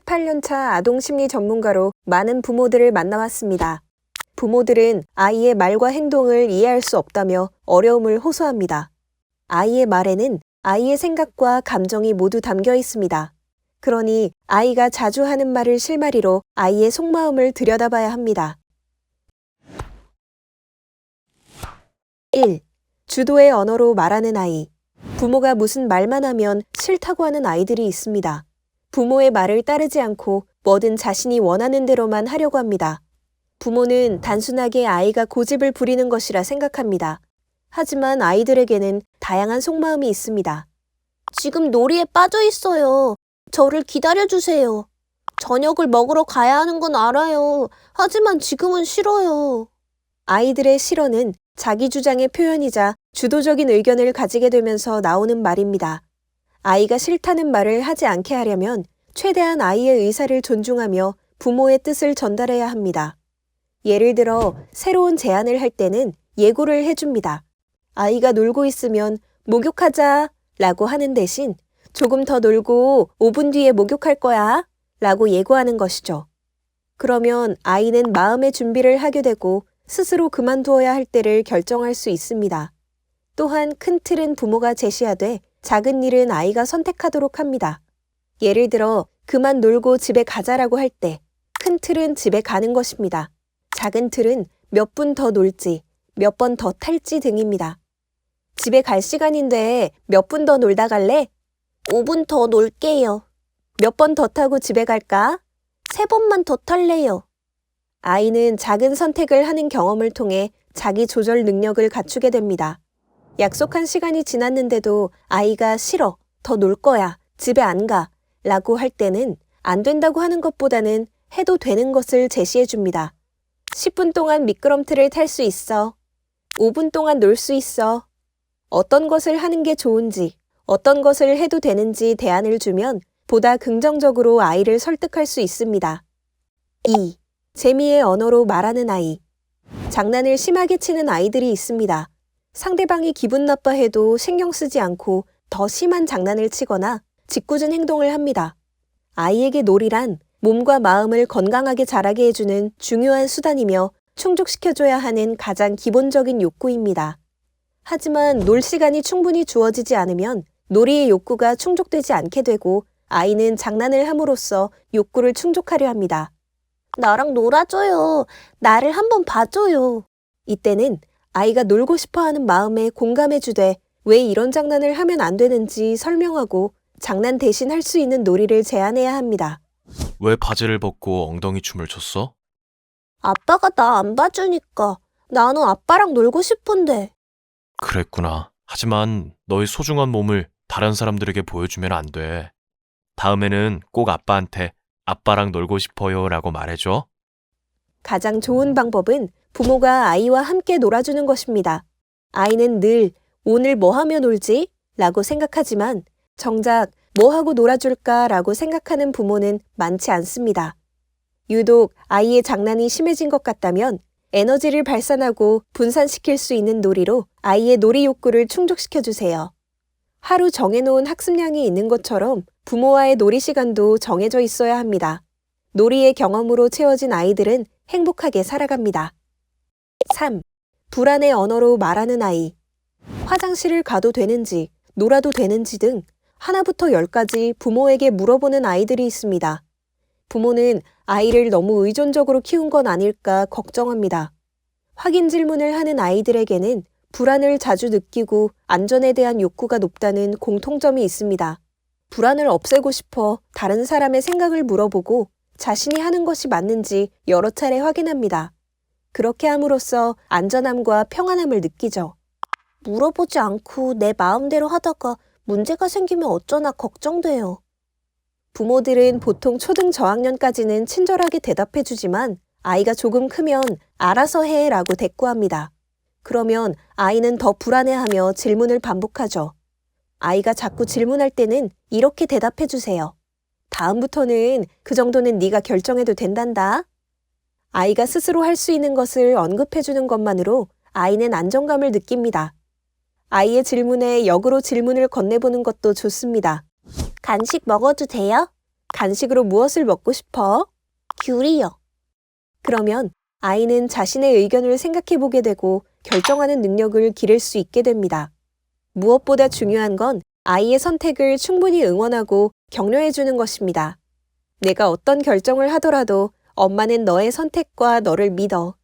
18년차 아동심리 전문가로 많은 부모들을 만나왔습니다. 부모들은 아이의 말과 행동을 이해할 수 없다며 어려움을 호소합니다. 아이의 말에는 아이의 생각과 감정이 모두 담겨 있습니다. 그러니 아이가 자주 하는 말을 실마리로 아이의 속마음을 들여다봐야 합니다. 1. 주도의 언어로 말하는 아이. 부모가 무슨 말만 하면 싫다고 하는 아이들이 있습니다. 부모의 말을 따르지 않고 뭐든 자신이 원하는 대로만 하려고 합니다. 부모는 단순하게 아이가 고집을 부리는 것이라 생각합니다. 하지만 아이들에게는 다양한 속마음이 있습니다. 지금 놀이에 빠져 있어요. 저를 기다려주세요. 저녁을 먹으러 가야 하는 건 알아요. 하지만 지금은 싫어요. 아이들의 싫어는 자기 주장의 표현이자 주도적인 의견을 가지게 되면서 나오는 말입니다. 아이가 싫다는 말을 하지 않게 하려면 최대한 아이의 의사를 존중하며 부모의 뜻을 전달해야 합니다. 예를 들어 새로운 제안을 할 때는 예고를 해줍니다. 아이가 놀고 있으면 목욕하자 라고 하는 대신 조금 더 놀고 5분 뒤에 목욕할 거야 라고 예고하는 것이죠. 그러면 아이는 마음의 준비를 하게 되고 스스로 그만두어야 할 때를 결정할 수 있습니다. 또한 큰 틀은 부모가 제시하되 작은 일은 아이가 선택하도록 합니다. 예를 들어 그만 놀고 집에 가자라고 할 때 큰 틀은 집에 가는 것입니다. 작은 틀은 몇 분 더 놀지, 몇 번 더 탈지 등입니다. 집에 갈 시간인데 몇 분 더 놀다 갈래? 5분 더 놀게요. 몇 번 더 타고 집에 갈까? 3번만 더 탈래요. 아이는 작은 선택을 하는 경험을 통해 자기 조절 능력을 갖추게 됩니다. 약속한 시간이 지났는데도 아이가 싫어, 더 놀 거야, 집에 안 가 라고 할 때는 안 된다고 하는 것보다는 해도 되는 것을 제시해 줍니다. 10분 동안 미끄럼틀을 탈 수 있어. 5분 동안 놀 수 있어. 어떤 것을 하는 게 좋은지, 어떤 것을 해도 되는지 대안을 주면 보다 긍정적으로 아이를 설득할 수 있습니다. 2. 재미의 언어로 말하는 아이. 장난을 심하게 치는 아이들이 있습니다. 상대방이 기분 나빠해도 신경 쓰지 않고 더 심한 장난을 치거나 짓궂은 행동을 합니다. 아이에게 놀이란 몸과 마음을 건강하게 자라게 해주는 중요한 수단이며 충족시켜줘야 하는 가장 기본적인 욕구입니다. 하지만 놀 시간이 충분히 주어지지 않으면 놀이의 욕구가 충족되지 않게 되고 아이는 장난을 함으로써 욕구를 충족하려 합니다. 나랑 놀아줘요. 나를 한번 봐줘요. 이때는 아이가 놀고 싶어하는 마음에 공감해주되 왜 이런 장난을 하면 안 되는지 설명하고 장난 대신 할 수 있는 놀이를 제안해야 합니다. 왜 바지를 벗고 엉덩이 춤을 췄어? 아빠가 나 안 봐주니까. 나는 아빠랑 놀고 싶은데. 그랬구나. 하지만 너의 소중한 몸을 다른 사람들에게 보여주면 안 돼. 다음에는 꼭 아빠한테 아빠랑 놀고 싶어요 라고 말해줘. 가장 좋은 방법은 부모가 아이와 함께 놀아주는 것입니다. 아이는 늘 오늘 뭐 하며 놀지? 라고 생각하지만 정작 뭐 하고 놀아줄까? 라고 생각하는 부모는 많지 않습니다. 유독 아이의 장난이 심해진 것 같다면 에너지를 발산하고 분산시킬 수 있는 놀이로 아이의 놀이 욕구를 충족시켜주세요. 하루 정해놓은 학습량이 있는 것처럼 부모와의 놀이 시간도 정해져 있어야 합니다. 놀이의 경험으로 채워진 아이들은 행복하게 살아갑니다. 3. 불안의 언어로 말하는 아이. 화장실을 가도 되는지, 놀아도 되는지 등 하나부터 10까지 부모에게 물어보는 아이들이 있습니다. 부모는 아이를 너무 의존적으로 키운 건 아닐까 걱정합니다. 확인 질문을 하는 아이들에게는 불안을 자주 느끼고 안전에 대한 욕구가 높다는 공통점이 있습니다. 불안을 없애고 싶어 다른 사람의 생각을 물어보고 자신이 하는 것이 맞는지 여러 차례 확인합니다. 그렇게 함으로써 안전함과 평안함을 느끼죠. 물어보지 않고 내 마음대로 하다가 문제가 생기면 어쩌나 걱정돼요. 부모들은 보통 초등 저학년까지는 친절하게 대답해주지만 아이가 조금 크면 알아서 해 라고 대꾸합니다. 그러면 아이는 더 불안해하며 질문을 반복하죠. 아이가 자꾸 질문할 때는 이렇게 대답해주세요. 다음부터는 그 정도는 네가 결정해도 된단다. 아이가 스스로 할 수 있는 것을 언급해주는 것만으로 아이는 안정감을 느낍니다. 아이의 질문에 역으로 질문을 건네보는 것도 좋습니다. 간식 먹어도 돼요? 간식으로 무엇을 먹고 싶어? 귤이요. 그러면 아이는 자신의 의견을 생각해 보게 되고 결정하는 능력을 기를 수 있게 됩니다. 무엇보다 중요한 건 아이의 선택을 충분히 응원하고 격려해 주는 것입니다. 내가 어떤 결정을 하더라도 엄마는 너의 선택과 너를 믿어.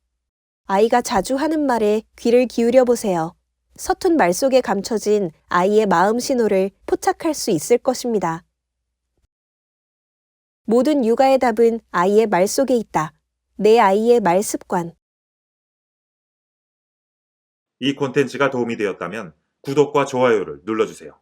아이가 자주 하는 말에 귀를 기울여 보세요. 서툰 말 속에 감춰진 아이의 마음 신호를 포착할 수 있을 것입니다. 모든 육아의 답은 아이의 말 속에 있다. 내 아이의 말 습관. 이 콘텐츠가 도움이 되었다면 구독과 좋아요를 눌러주세요.